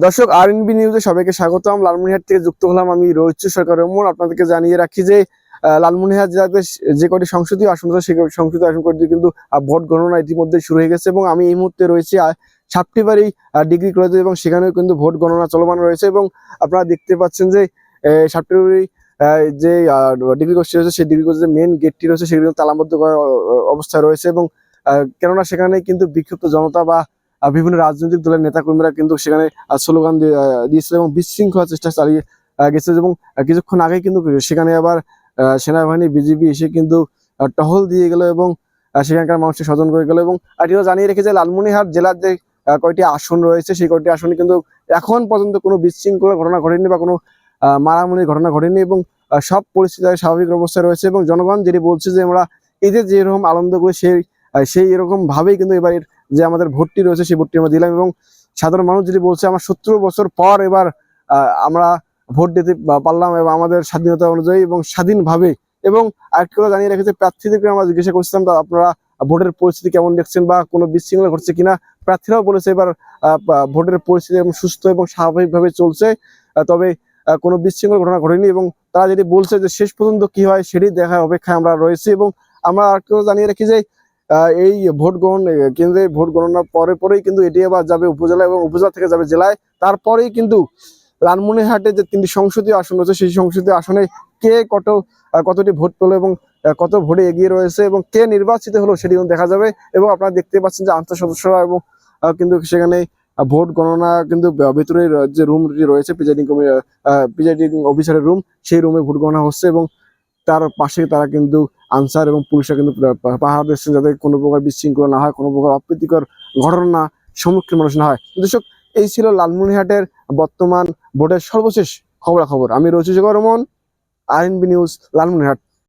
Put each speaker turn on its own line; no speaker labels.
দর্শক, আরএনবি নিউজে সবাইকে স্বাগতম। লালমনিরহাট থেকে যুক্ত হলাম আমি রোহিত সরকার রহমান। আপনাদেরকে জানিয়ে রাখি যে লালমনিরহাট জেলাতে যে কটি সংসদীয় আসন আছে সেই সংসদীয় আসন কটি কিন্তু ভোট গণনা ইতিমধ্যে শুরু হয়ে গেছে এবং আমি এই মুহূর্তে রয়েছি সাপটিবাড়ি ডিগ্রি কলেজে এবং সেখানেও কিন্তু ভোট গণনা চলমান রয়েছে। এবং আপনারা দেখতে পাচ্ছেন যে সাপটিবাড়ি যে ডিগ্রি কলেজ রয়েছে সেই ডিগ্রি কলেজের মেন গেটটি রয়েছে সেগুলো তালাবদ্ধ করা অবস্থায় রয়েছে। এবং কেননা সেখানে কিন্তু বিক্ষুব্ধ জনতা বা বিভিন্ন রাজনৈতিক দলের নেতাকর্মীরা কিন্তু সেখানে স্লোগান দিয়েছিল এবং বিশৃঙ্খলা চেষ্টা চালিয়ে গেছে। এবং কিছুক্ষণ আগে কিন্তু সেখানে আবার সেনাবাহিনী বিজিবি এসে কিন্তু টহল দিয়ে গেল এবং সেখানকার মানুষকে স্বজন করে গেল। এবং এটিও জানিয়ে রেখেছে লালমনিরহাট জেলার যে কয়টি আসন রয়েছে সেই কয়টি আসনে কিন্তু এখন পর্যন্ত কোনো বিশৃঙ্খলা ঘটনা ঘটেনি বা কোনো মারামারির ঘটনা ঘটেনি এবং সব পরিস্থিতি স্বাভাবিক অবস্থায় রয়েছে। এবং জনগণ যেটি বলছে যে আমরা ঈদের যেরকম আনন্দ করি সেই এরকম ভাবেই কিন্তু এবারের যে আমাদের ভোটটি রয়েছে সেই ভোটটি আমরা দিলাম। এবং সাধারণ মানুষ যদি বলছে আমরা 17 বছর পর এবার আমরা ভোট দিতে পারলাম এবং আমাদের স্বাধীনতা অনুযায়ী এবং স্বাধীনভাবে। এবং আরেকটি কথা জানিয়ে রেখেছে, প্রার্থীদেরকে আমরা জিজ্ঞাসা করছিলাম আপনারা ভোটের পরিস্থিতি কেমন দেখছেন বা কোনো বিশৃঙ্খলা ঘটছে কিনা। প্রার্থীরাও বলেছে এবার ভোটের পরিস্থিতি এবং সুস্থ এবং স্বাভাবিকভাবে চলছে, তবে কোনো বিশৃঙ্খলা ঘটনা ঘটেনি। এবং তারা যেটি বলছে যে শেষ পর্যন্ত কি হয় সেটি দেখার অপেক্ষায় আমরা রয়েছি। এবং আমরা আরেকটি কথা জানিয়ে রাখি যে এই ভোট গ্রহণ কেন্দ্রে ভোট গণনার পরেই কিন্তু এটি আবার যাবে উপজেলা এবং উপজেলা থেকে যাবে জেলায়। তারপরেই কিন্তু লালমনিরহাটে যে 3টি সংসদীয় আসন রয়েছে সেই সংসদীয় আসনে কে কতটি ভোট পেল এবং কত ভোটে এগিয়ে রয়েছে এবং কে নির্বাচিত হলো সেটি দেখা যাবে। এবং আপনারা দেখতে পাচ্ছেন যে আনসার সদস্যরা এবং কিন্তু সেখানে ভোট গণনা কিন্তু ভেতরে যে রুমটি রয়েছে প্রিজাইডিং অফিসারের রুম, সেই রুমে ভোট গণনা হচ্ছে। এবং তার পাশে তারা কিন্তু আনসার এবং পুলিশরা কিন্তু পাহারা দিচ্ছে যাতে কোনো প্রকার বিশৃঙ্খলা না হয়, কোনো প্রকার অপ্রীতিকর ঘটনা সম্মুখীন মানুষ না হয়। দর্শক, এই ছিল লালমনিরহাটের বর্তমান ভোটের সর্বশেষ খবরাখবর। আমি রচিত রহমান, আরএনবি নিউজ, লালমনিরহাট।